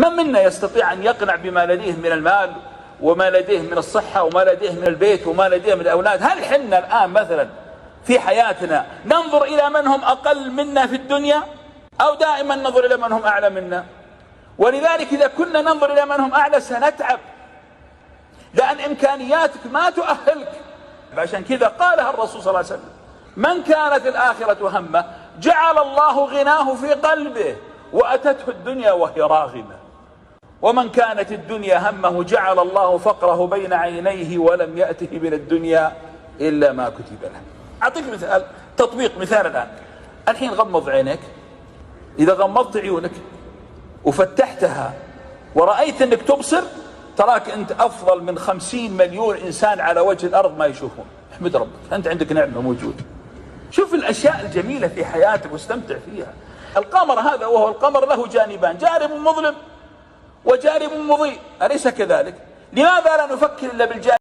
من منا يستطيع أن يقنع بما لديه من المال وما لديه من الصحة وما لديه من البيت وما لديه من الأولاد؟ هل حنا الآن مثلا في حياتنا ننظر إلى من هم أقل منا في الدنيا، أو دائما ننظر إلى من هم أعلى منا؟ ولذلك إذا كنا ننظر إلى من هم أعلى سنتعب، لأن إمكانياتك ما تؤهلك. عشان كذا قالها الرسول صلى الله عليه وسلم: من كانت الآخرة همه جعل الله غناه في قلبه وأتته الدنيا وهي راغمة، ومن كانت الدنيا همه جعل الله فقره بين عينيه ولم يأته من الدنيا إلا ما كتب له. أعطيك مثال، تطبيق مثال الآن. الحين غمض عينيك، إذا غمضت عيونك وفتحتها ورأيت أنك تبصر، تراك أنت أفضل من 50 مليون إنسان على وجه الأرض ما يشوفون. احمد ربك، أنت عندك نعمة موجودة. شوف الأشياء الجميلة في حياتك واستمتع فيها. القمر هذا وهو القمر له جانبان، جانب مظلم وجانب مضيء، أليس كذلك؟ لماذا لا نفكر إلا بالجانب